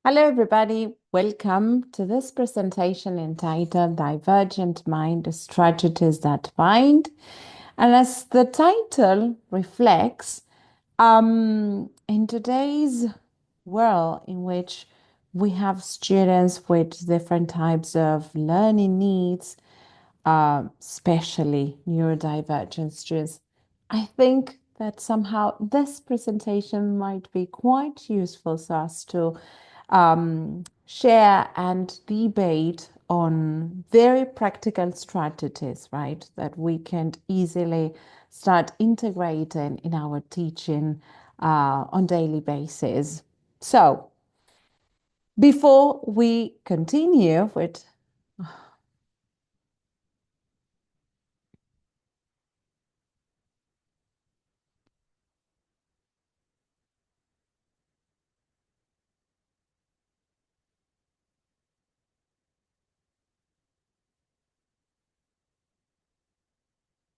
Hello, everybody. Welcome to this presentation entitled Divergent Mind Strategies That Bind. And as the title reflects, in today's world in which we have students with different types of learning needs, especially neurodivergent students, I think that somehow this presentation might be quite useful for us to share and debate on very practical strategies, right, that we can easily start integrating in our teaching on daily basis. So before we continue with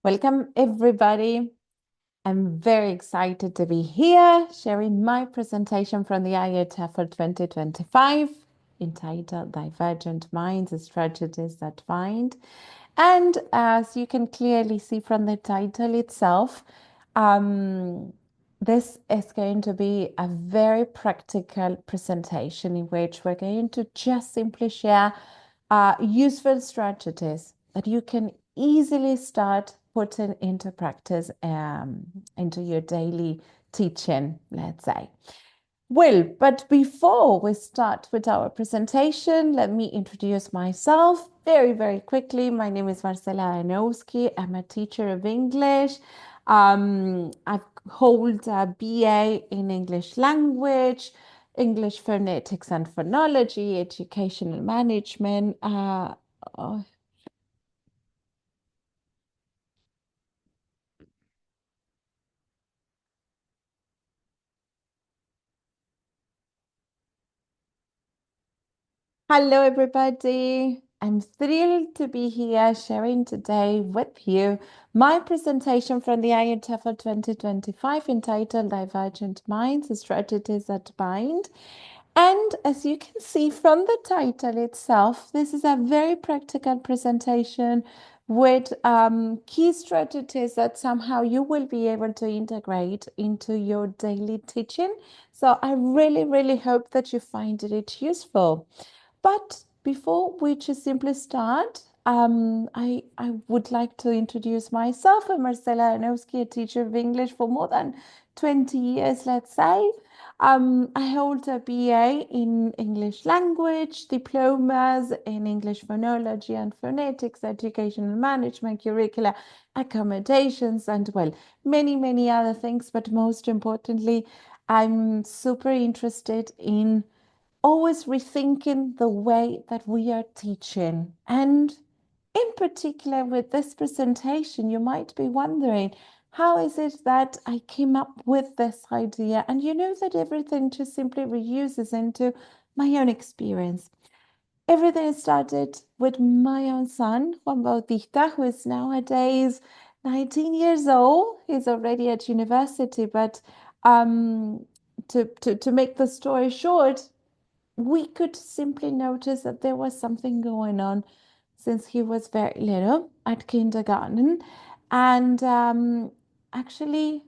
welcome everybody. I'm very excited to be here sharing my presentation from the IETF for 2025 entitled Divergent Minds, Strategies That Bind. And as you can clearly see from the title itself, this is going to be a very practical presentation in which we're going to just simply share useful strategies that you can easily start putting into practice into your daily teaching, let's say. Well, but before we start with our presentation, let me introduce myself very, very quickly. My name is Marcela Danowski. I'm a teacher of English. I hold a BA in English language, English phonetics and phonology, educational management. Hello, everybody. I'm thrilled to be here sharing today with you my presentation from the IETF 2025 entitled Divergent Minds, Strategies That Bind. And as you can see from the title itself, this is a very practical presentation with key strategies that somehow you will be able to integrate into your daily teaching. So I really, really hope that you find it useful. But before we just simply start, I would like to introduce myself. I'm Marcela Danowski, a teacher of English for more than 20 years, let's say. I hold a BA in English language, diplomas in English phonology and phonetics, educational management, curricula, accommodations, and well, many, many other things. But most importantly, I'm super interested in always rethinking the way that we are teaching. And in particular, with this presentation, you might be wondering, how is it that I came up with this idea? And you know that everything just simply reuses into my own experience. Everything started with my own son, Juan Bautista, who is nowadays 19 years old. He's already at university, but to make the story short, we could simply notice that there was something going on since he was very little at kindergarten. And actually,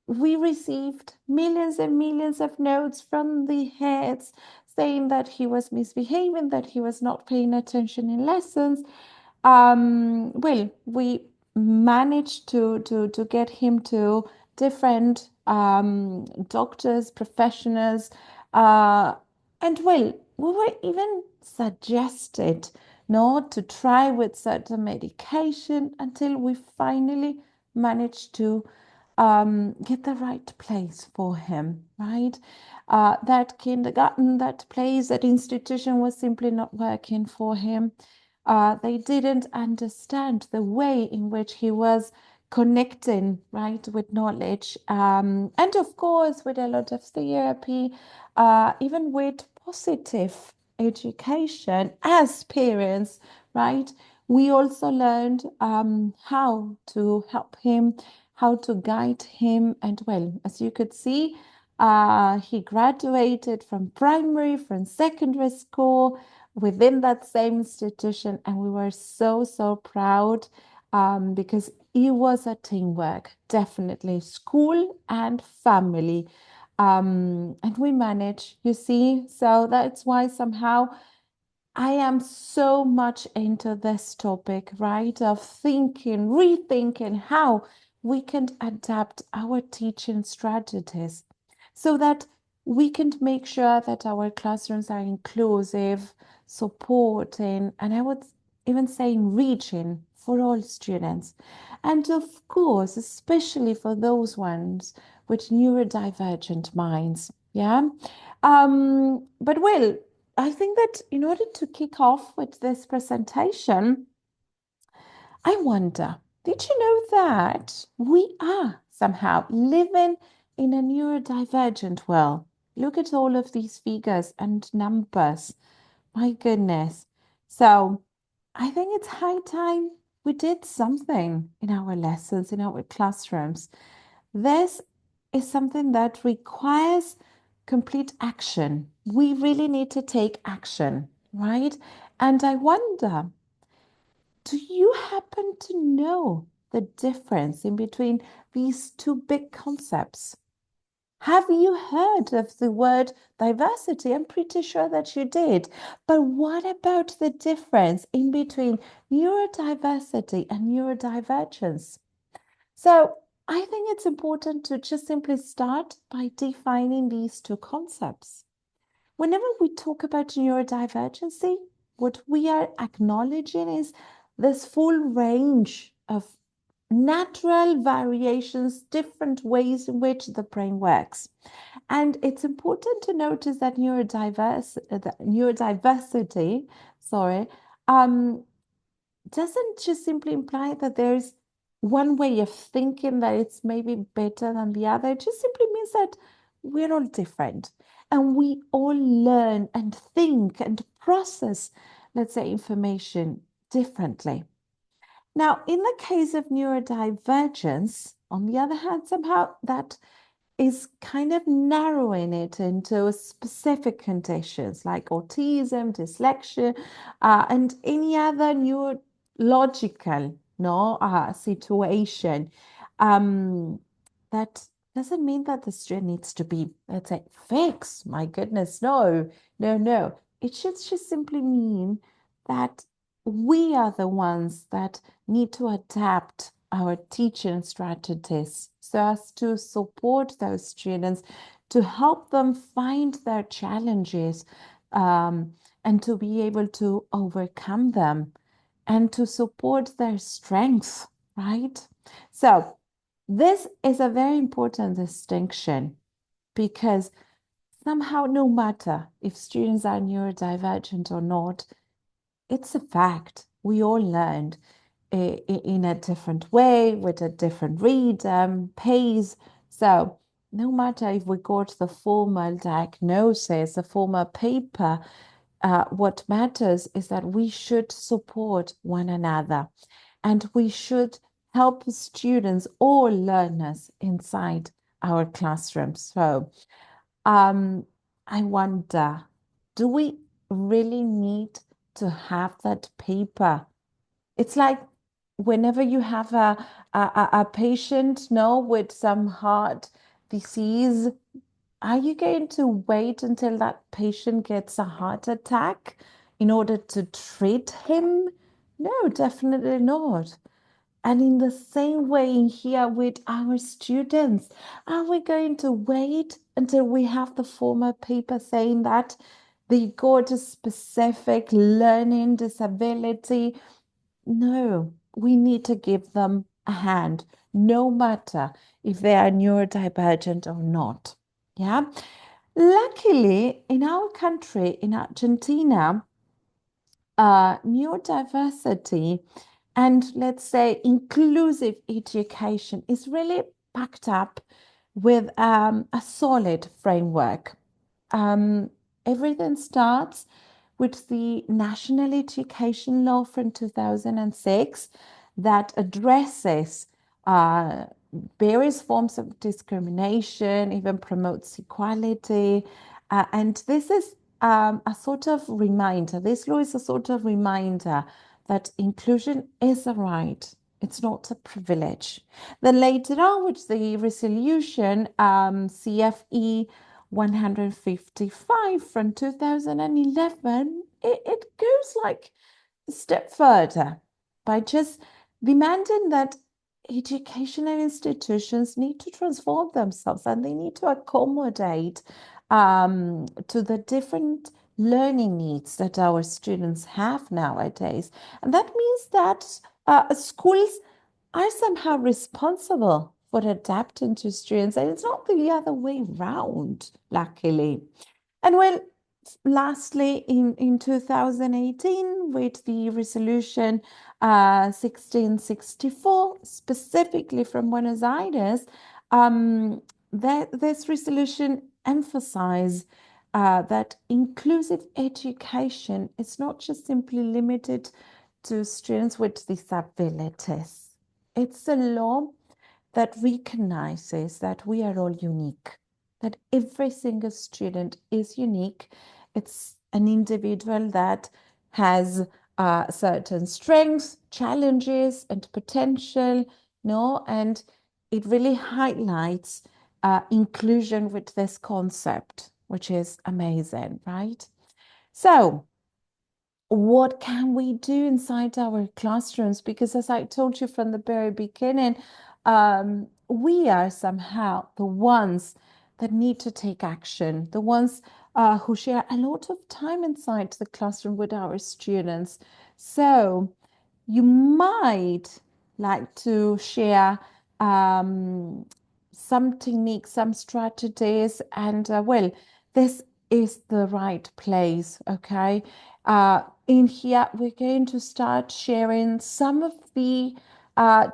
we received millions and millions of notes from the heads saying that he was misbehaving, that he was not paying attention in lessons. Well, we managed to get him to different doctors, professionals, and well, we were even suggested not to try with certain medication until we finally managed to get the right place for him, right? That kindergarten, that place, that institution was simply not working for him. They didn't understand the way in which he was connecting, right, with knowledge. And of course, with a lot of therapy, even with positive education as parents, right? We also learned how to help him, how to guide him. And well, as you could see, He graduated from primary, from secondary school within that same institution. And we were so, so proud because it was a teamwork, definitely school and family. And we managed, you see. So that's why somehow I am so much into this topic, right? Of thinking, rethinking how we can adapt our teaching strategies so that we can make sure that our classrooms are inclusive, supporting, and I would even say enriching for all students. And of course, especially for those ones with neurodivergent minds. Yeah. But well, I think that in order to kick off with this presentation, I wonder, did you know that we are somehow living in a neurodivergent world? Look at all of these figures and numbers. My goodness. So I think it's high time we did something in our lessons, in our classrooms. This is something that requires complete action. We really need to take action, right? And I wonder, do you happen to know the difference in between these two big concepts? Have you heard of the word diversity? I'm pretty sure that you did. But what about the difference in between neurodiversity and neurodivergence? So I think it's important to just simply start by defining these two concepts. Whenever we talk about neurodivergency, what we are acknowledging is this full range of natural variations, different ways in which the brain works. And it's important to notice that neurodiversity, sorry, um, doesn't just simply imply that there's one way of thinking that it's maybe better than the other. It just simply means that we're all different and we all learn and think and process, let's say, information differently. Now, in the case of neurodivergence, on the other hand, somehow that is kind of narrowing it into specific conditions like autism, dyslexia, and any other neurological situation. Um, that doesn't mean that the student needs to be, let's say, fixed. My goodness, no, no, no. It should just simply mean that we are the ones that need to adapt our teaching strategies so as to support those students, to help them find their challenges, and to be able to overcome them and to support their strengths, right? So, this is a very important distinction because somehow, no matter if students are neurodivergent or not, it's a fact. We all learned in a different way, with a different rhythm, pace. So no matter if we got the formal diagnosis, the formal paper, what matters is that we should support one another and we should help students, all learners inside our classrooms. So I wonder, do we really need to have that paper? It's like whenever you have a patient, no, with some heart disease, are you going to wait until that patient gets a heart attack in order to treat him? No, definitely not. And in the same way in here with our students, are we going to wait until we have the formal paper saying that they got a specific learning disability? No, we need to give them a hand, no matter if they are neurodivergent or not. Yeah. Luckily, in our country, in Argentina, neurodiversity and let's say inclusive education is really backed up with a solid framework. Um, Everything starts with the National Education Law from 2006 that addresses various forms of discrimination, even promotes equality. And this is a sort of reminder, this law is a sort of reminder that inclusion is a right. It's not a privilege. Then later on, with the resolution CFE 155 from 2011, it goes like a step further by just demanding that educational institutions need to transform themselves and they need to accommodate to the different learning needs that our students have nowadays. And that means that schools are somehow responsible for adapting to students, and it's not the other way round, luckily. And well, lastly, in 2018, with the resolution 1664, specifically from Buenos Aires, this resolution emphasized that inclusive education is not just simply limited to students with disabilities. It's a law that recognizes that we are all unique, that every single student is unique. It's an individual that has certain strengths, challenges, and potential, and it really highlights inclusion with this concept, which is amazing, right? So, what can we do inside our classrooms? Because as I told you from the very beginning, we are somehow the ones that need to take action, the ones who share a lot of time inside the classroom with our students. So you might like to share some techniques, some strategies, and well, this is the right place, okay? In here, we're going to start sharing some of the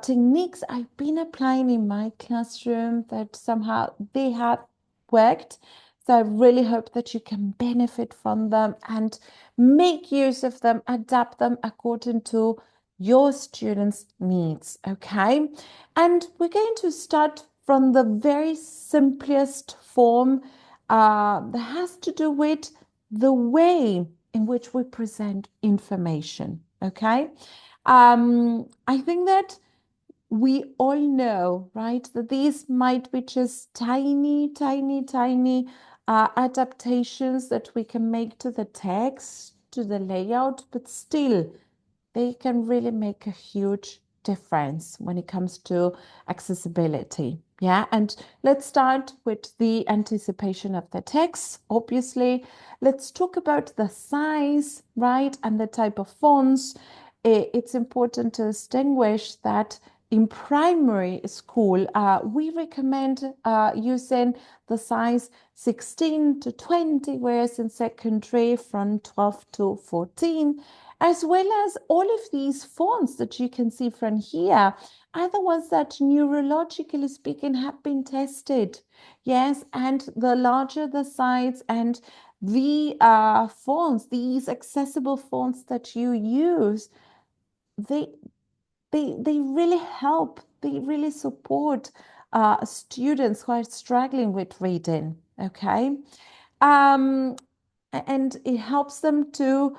techniques I've been applying in my classroom that somehow they have worked. So I really hope that you can benefit from them and make use of them, adapt them according to your students' needs, okay? And we're going to start from the very simplest form that has to do with the way in which we present information, okay? I think that we all know, right, that these might be just tiny, tiny, tiny adaptations that we can make to the text, to the layout, but still they can really make a huge difference when it comes to accessibility. Yeah, and let's start with the anticipation of the text. Obviously, let's talk about the size, right, and the type of fonts. It's important to distinguish that in primary school, we recommend using the size 16 to 20, whereas in secondary from 12 to 14, as well as all of these fonts that you can see from here are the ones that neurologically speaking have been tested. Yes, and the larger the size and the fonts, these accessible fonts that you use, they they really help, they really support students who are struggling with reading, okay? And it helps them to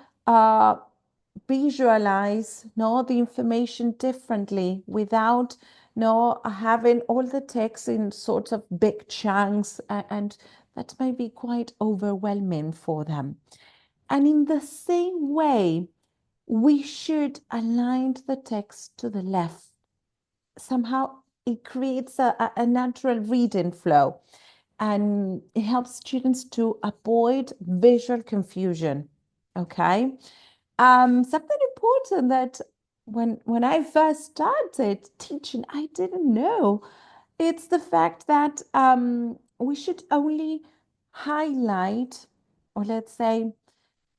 visualize the information differently without having all the text in sort of big chunks, and that may be quite overwhelming for them. And in the same way, we should align the text to the left. Somehow it creates a natural reading flow and it helps students to avoid visual confusion. Okay. Something important that when I first started teaching, I didn't know. It's the fact that we should only highlight, or let's say,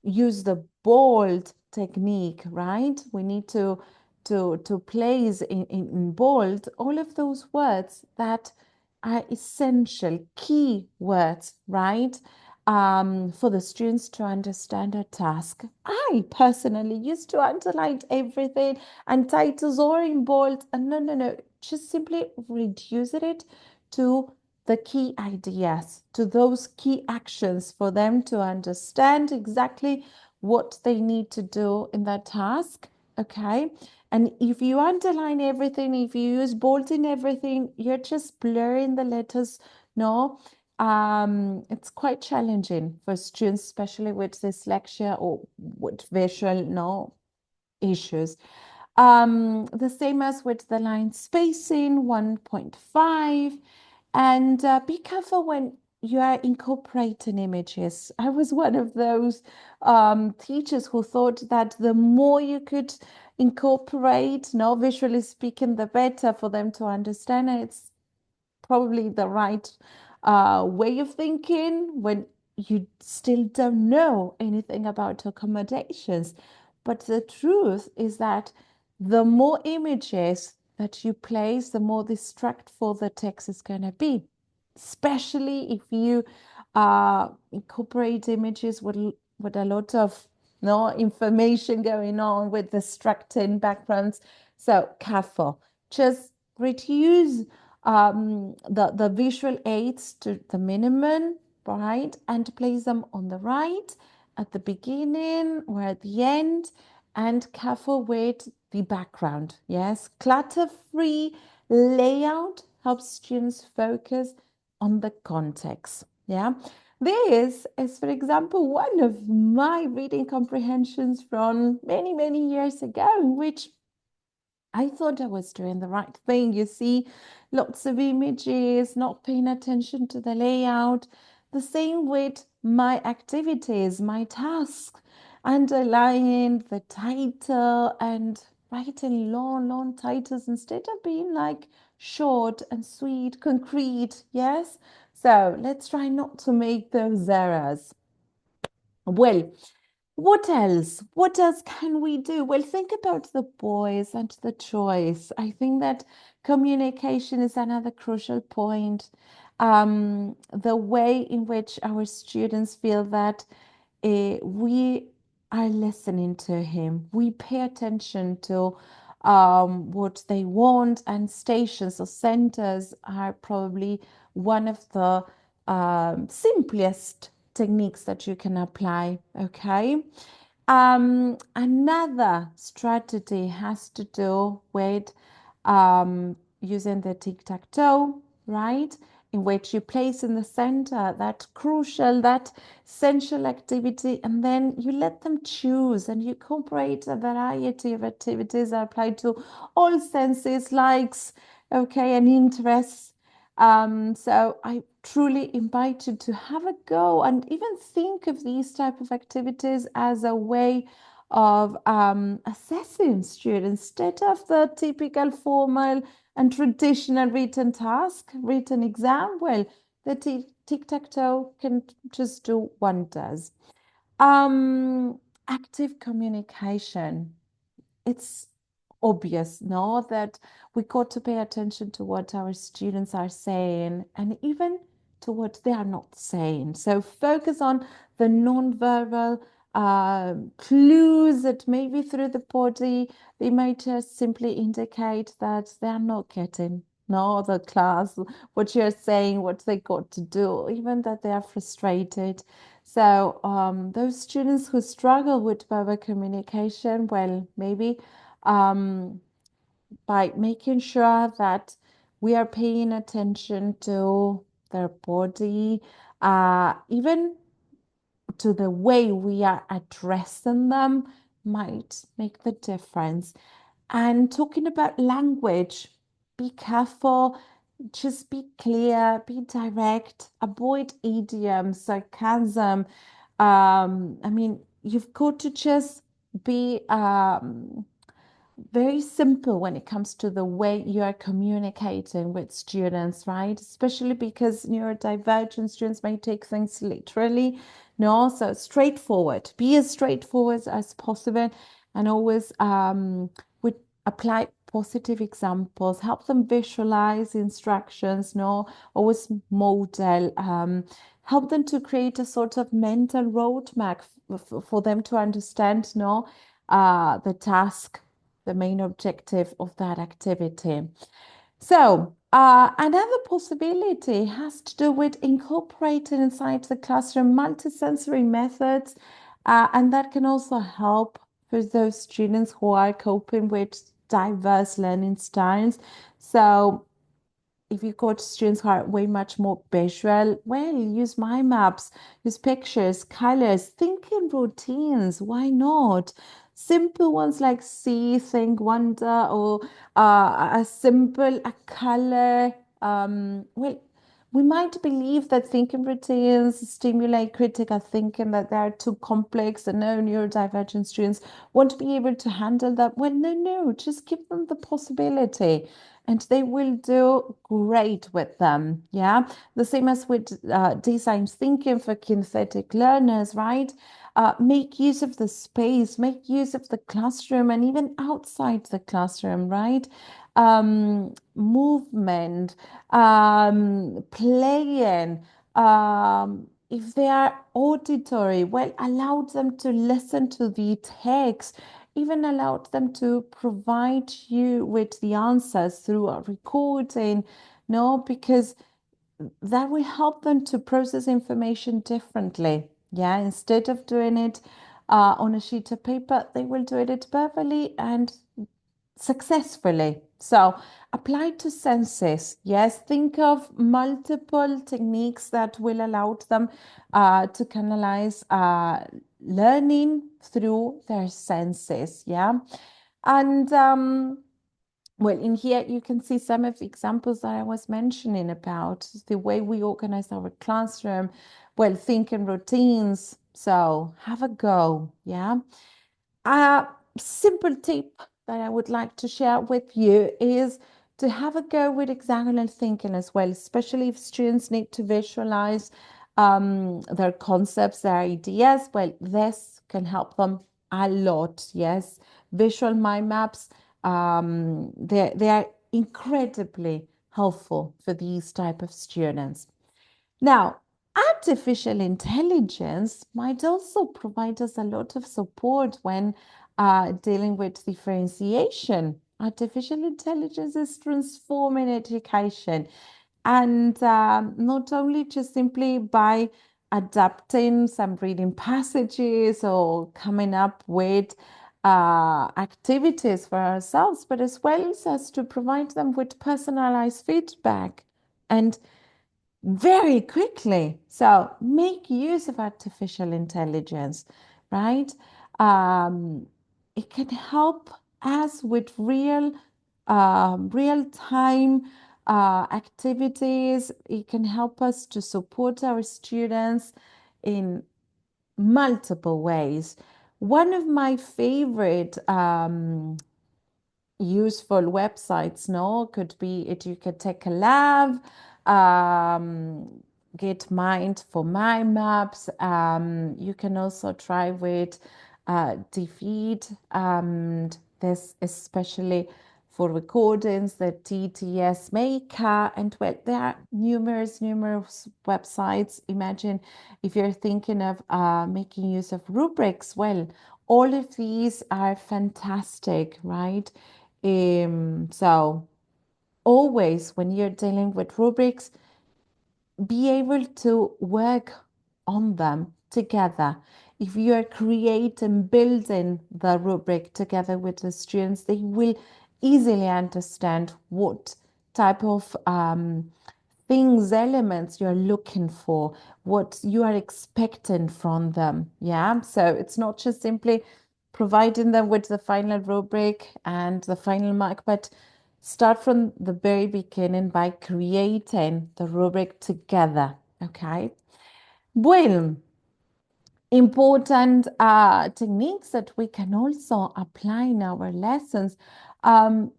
use the bold technique, right? We need to place in bold all of those words that are essential, key words, right? For the students to understand a task. I personally used to underline everything and titles or in bold. And no, just simply reduce it to the key ideas, to those key actions for them to understand exactly what they need to do in that task. Okay. And if you underline everything, if you use bold in everything, you're just blurring the letters. No, it's quite challenging for students, especially with dyslexia or with visual issues. The same as with the line spacing, 1.5. And be careful when you are incorporating images. I was one of those teachers who thought that the more you could incorporate, visually speaking, the better for them to understand. And it's probably the right way of thinking when you still don't know anything about accommodations. But the truth is that the more images that you place, the more distractful the text is going to be, especially if you incorporate images with a lot of information going on with distracting backgrounds. So careful, just reduce the visual aids to the minimum, right? And place them on the right, at the beginning or at the end, and careful with the background. Yes, clutter-free layout helps students focus on the context. Yeah. This is, for example, one of my reading comprehensions from many, many years ago, in which I thought I was doing the right thing. You see, lots of images, not paying attention to the layout. The same with my activities, my tasks, underlying the title and writing long, long titles instead of being like short and sweet, concrete. Yes. So let's try not to make those errors. Well, what else? What else can we do? Well, think about the boys and the choice. I think that communication is another crucial point. The way in which our students feel that we are listening to him, we pay attention to what they want, and stations or centers are probably one of the simplest techniques that you can apply. Okay. Another strategy has to do with using the tic-tac-toe, right? In which you place in the center that crucial, that essential activity, and then you let them choose and you incorporate a variety of activities that apply to all senses, likes, okay, and interests. So I truly invite you to have a go and even think of these type of activities as a way of assessing students instead of the typical formal and traditional written task, written exam. Well, the tic-tac-toe can just do wonders. Active communication. It's obvious, no, that we got to pay attention to what our students are saying and even to what they are not saying. So focus on the nonverbal clues that maybe through the body they might just simply indicate that they are not getting the class, what you're saying, what they got to do, even that they are frustrated. So those students who struggle with verbal communication, well, maybe by making sure that we are paying attention to their body, even to the way we are addressing them might make the difference. And talking about language, be careful, just be clear, be direct, avoid idioms, sarcasm. I mean, you've got to just be very simple when it comes to the way you are communicating with students, right? Especially because neurodivergent students may take things literally. No, so straightforward. Be as straightforward as possible, and always would apply positive examples. Help them visualize instructions. No, always model. Help them to create a sort of mental roadmap for them to understand. The task, the main objective of that activity. So, another possibility has to do with incorporating inside the classroom multisensory methods, and that can also help for those students who are coping with diverse learning styles. So, if you got students who are way much more visual, well, use mind maps, use pictures, colors, thinking routines. Why not? Simple ones like see, think, wonder, or a simple a color. Well, we might believe that thinking routines stimulate critical thinking, that they are too complex and no neurodivergent students won't be able to handle that. Well, no, just give them the possibility and they will do great with them. Yeah, the same as with design thinking for kinesthetic learners, right? Make use of the space, make use of the classroom, and even outside the classroom, right? Movement, playing. If they are auditory, well, allow them to listen to the text, even allowed them to provide you with the answers through a recording, no, because that will help them to process information differently. Yeah, instead of doing it on a sheet of paper, they will do it verbally and successfully. So apply to senses. Yes, think of multiple techniques that will allow them to canalize learning through their senses. Yeah. And well, in here you can see some of the examples that I was mentioning about the way we organize our classroom. Well, thinking routines. So have a go. Yeah. A simple tip that I would like to share with you is to have a go with hexagonal thinking as well, especially if students need to visualize their concepts, their ideas. Well, this can help them a lot. Yes, visual mind maps, they are incredibly helpful for these type of students. Now, artificial intelligence might also provide us a lot of support when dealing with differentiation. Artificial intelligence is transforming education, and not only just simply by adapting some reading passages or coming up with activities for ourselves, but as well as to provide them with personalized feedback and very quickly. So make use of artificial intelligence, right? Um, it can help us with real time activities. It can help us to support our students in multiple ways. One of my favorite useful websites, no, could be it you could take a lab, get mind for mind maps. You can also try with defeat, and this especially for recordings, the TTS maker, and well, there are numerous websites. Imagine if you're thinking of making use of rubrics, well, all of these are fantastic, right? So always when you're dealing with rubrics, be able to work on them together. If you are creating, building the rubric together with the students, they will easily understand what type of things, elements you're looking for, what you are expecting from them. Yeah. So it's not just simply providing them with the final rubric and the final mark, but start from the very beginning by creating the rubric together. Okay. Well, important techniques that we can also apply in our lessons.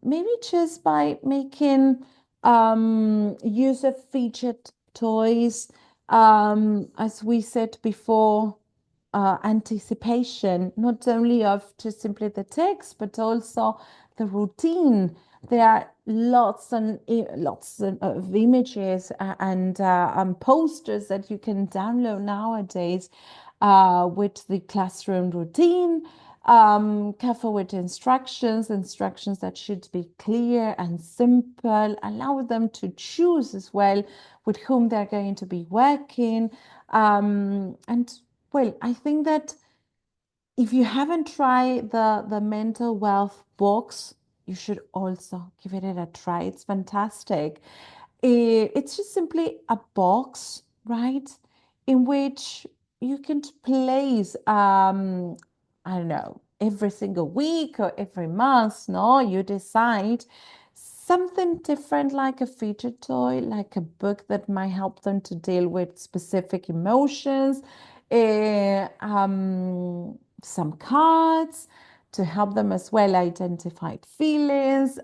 Maybe just by making use of featured toys, as we said before, anticipation, not only of just simply the text, but also the routine. There are lots and lots of images and posters that you can download nowadays with the classroom routine. Careful with instructions that should be clear and simple. Allow them to choose as well with whom they're going to be working. And well, I think that if you haven't tried the mental wealth box, you should also give it a try. It's fantastic. It's just simply a box, right, in which you can place, I don't know, every single week or every month, no, you decide something different, like a feature toy, like a book that might help them to deal with specific emotions, some cards to help them as well identify feelings.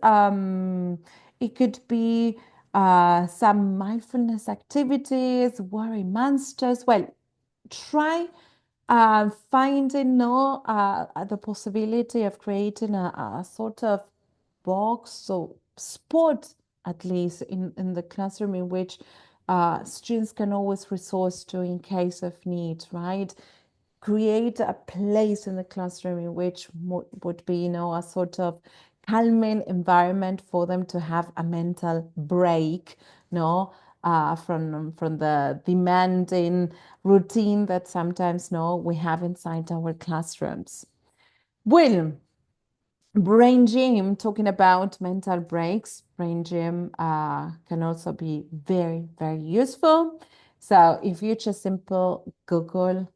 It could be some mindfulness activities, worry monsters. Well, try finding no the possibility of creating a sort of box or spot, at least in the classroom, in which students can always resource to in case of need, right? Create a place in the classroom in which would be, a sort of calming environment for them to have a mental break, no, from the demanding routine that sometimes, no, we have inside our classrooms. Well, brain gym, talking about mental breaks, brain gym can also be very, very useful. So if you just simple Google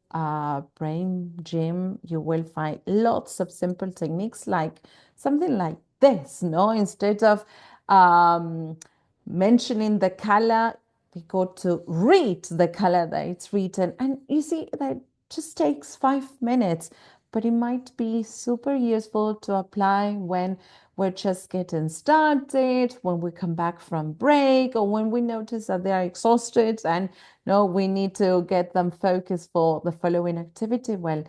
brain gym, you will find lots of simple techniques like something like this, no? Instead of mentioning the color, we go to read the color that it's written. And you see, that just takes 5 minutes, but it might be super useful to apply when we're just getting started, when we come back from break, or when we notice that they are exhausted and no, we need to get them focused for the following activity. Well,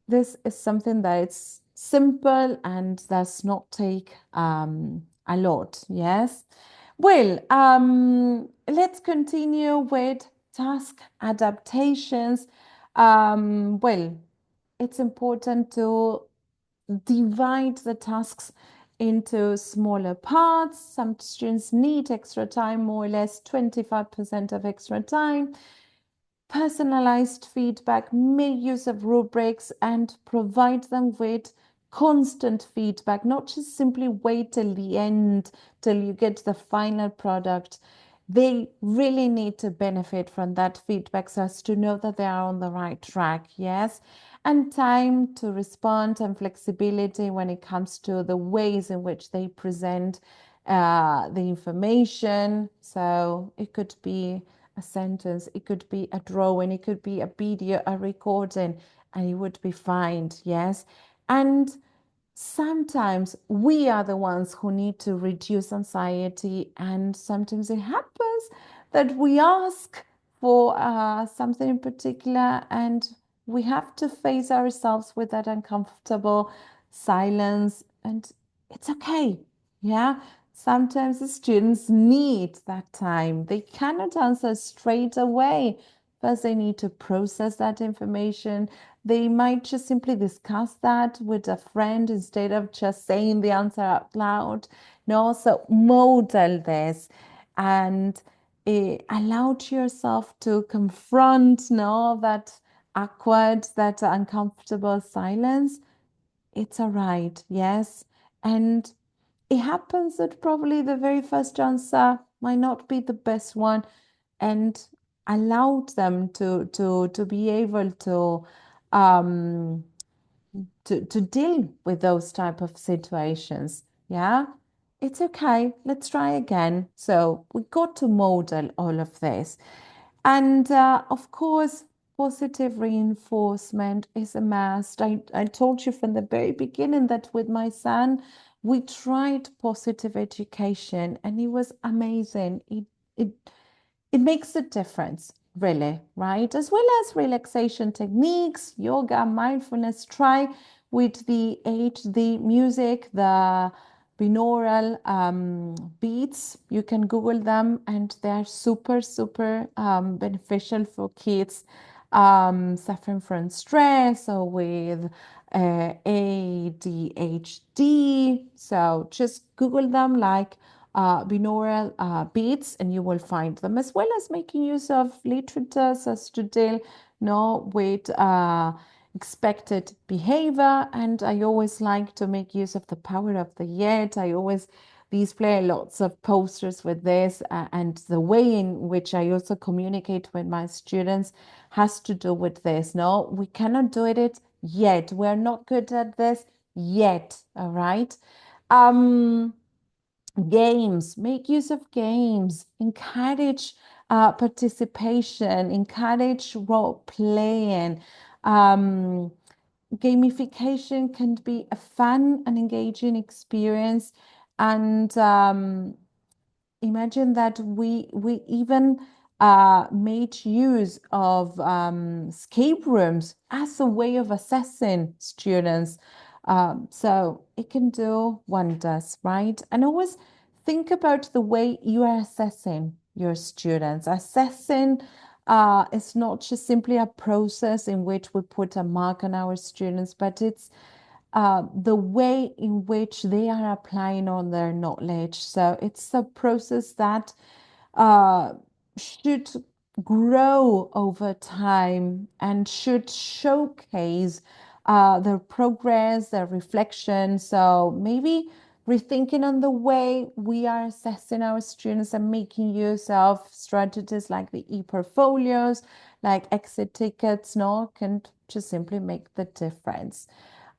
this is something that it's simple and does not take a lot. Yes. Well, let's continue with task adaptations. Well, it's important to divide the tasks into smaller parts. Some students need extra time, more or less 25% of extra time. Personalized feedback, make use of rubrics and provide them with constant feedback, not just simply wait till the end, till you get the final product. They really need to benefit from that feedback so as to know that they are on the right track, yes? And time to respond and flexibility when it comes to the ways in which they present the information. So it could be a sentence, it could be a drawing, it could be a video, a recording, and it would be fine, yes? And sometimes we are the ones who need to reduce anxiety, and sometimes it happens that we ask for something in particular, and we have to face ourselves with that uncomfortable silence, and it's okay. Yeah, sometimes the students need that time. They cannot answer straight away. First, they need to process that information. They might just simply discuss that with a friend instead of just saying the answer out loud. No, so model this and allow yourself to confront, no, that awkward, that uncomfortable silence. It's all right, yes. And it happens that probably the very first answer might not be the best one, and allowed them to be able um to deal with those type of situations. Yeah, it's okay, let's try again. So we got to model all of this, and of course positive reinforcement is a must. I told you from the very beginning that with my son we tried positive education and it was amazing. It makes a difference, really, right? As well as relaxation techniques, yoga, mindfulness. Try with the HD music, the binaural beats. You can Google them, and they're super, super beneficial for kids. suffering from stress or with ADHD. So just Google them like binaural beats and you will find them, as well as making use of literatures as to deal with expected behavior. And I always like to make use of the power of the yet. I always display lots of posters with this, and the way in which I also communicate with my students has to do with this. No, we cannot do it yet. We're not good at this yet. All right. Games, make use of games, encourage participation, encourage role playing. Gamification can be a fun and engaging experience. And imagine that we even made use of escape rooms as a way of assessing students. So it can do wonders, right? And always think about the way you are assessing your students. Assessing is not just simply a process in which we put a mark on our students, but it's the way in which they are applying on their knowledge. So it's a process that uh, should grow over time and should showcase their progress, their reflection. So maybe rethinking on the way we are assessing our students and making use of strategies like the e-portfolios, like exit tickets, can just simply make the difference.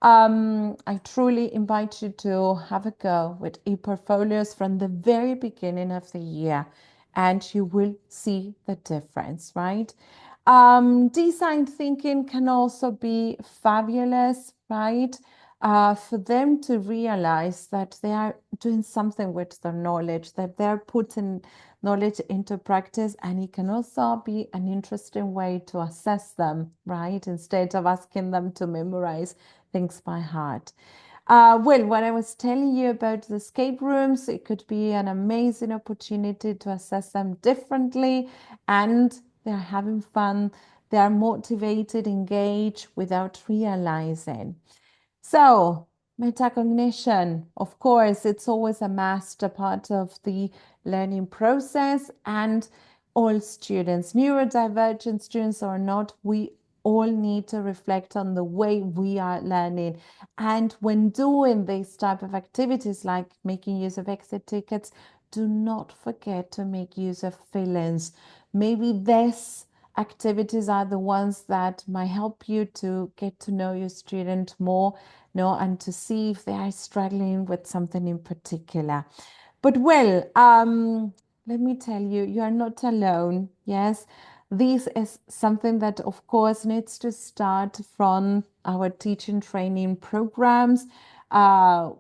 I truly invite you to have a go with e-portfolios from the very beginning of the year, and you will see the difference, right? Design thinking can also be fabulous, right? For them to realize that they are doing something with their knowledge, that they're putting knowledge into practice, and it can also be an interesting way to assess them, right? Instead of asking them to memorize things by heart. Well, what I was telling you about the escape rooms, it could be an amazing opportunity to assess them differently, and they're having fun, they are motivated, engaged without realizing. So, metacognition, of course, it's always a master part of the learning process, and all students, neurodivergent students or not, we all need to reflect on the way we are learning. And when doing these type of activities, like making use of exit tickets, do not forget to make use of feelings. Maybe these activities are the ones that might help you to get to know your student more, and to see if they are struggling with something in particular. But well, let me tell you, you are not alone. Yes, this is something that, of course, needs to start from our teaching training programs. Uh,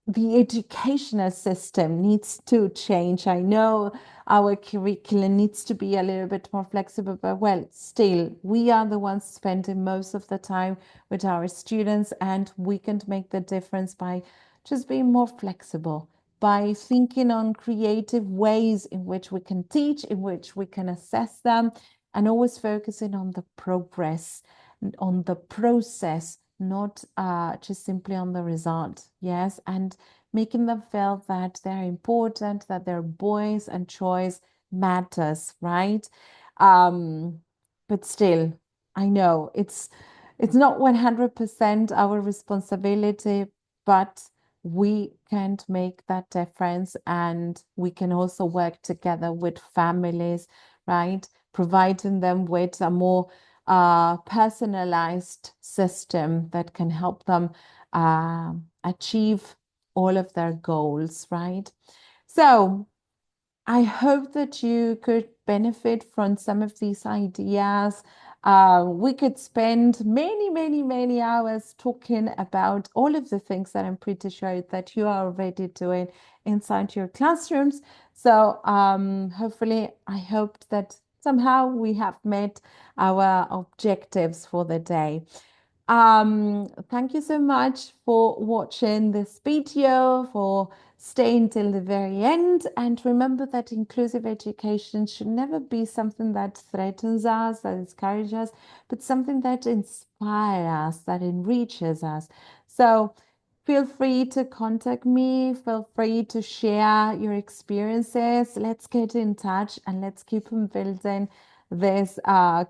the educational system needs to change. I know our curriculum needs to be a little bit more flexible, but well, still, we are the ones spending most of the time with our students, and we can make the difference by just being more flexible, by thinking on creative ways in which we can teach, in which we can assess them, and always focusing on the progress, on the process, not just simply on the result. Yes, and making them feel that they're important, that their voice and choice matters, right? Um, but still, I know it's not 100% our responsibility, but we can't make that difference, and we can also work together with families, right? Providing them with a more personalized system that can help them achieve all of their goals, right? So I hope that you could benefit from some of these ideas. We could spend many, many, many hours talking about all of the things that I'm pretty sure that you are already doing inside your classrooms. So hopefully, I hope that somehow we have met our objectives for the day. Thank you so much for watching this video, for stay until the very end. And remember that inclusive education should never be something that threatens us, that discourages us, but something that inspires us, that enriches us. So feel free to contact me. Feel free to share your experiences. Let's get in touch and let's keep on building this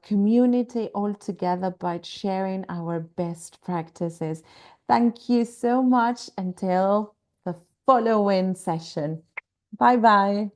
community all together by sharing our best practices. Thank you so much. Until the following session. Bye bye.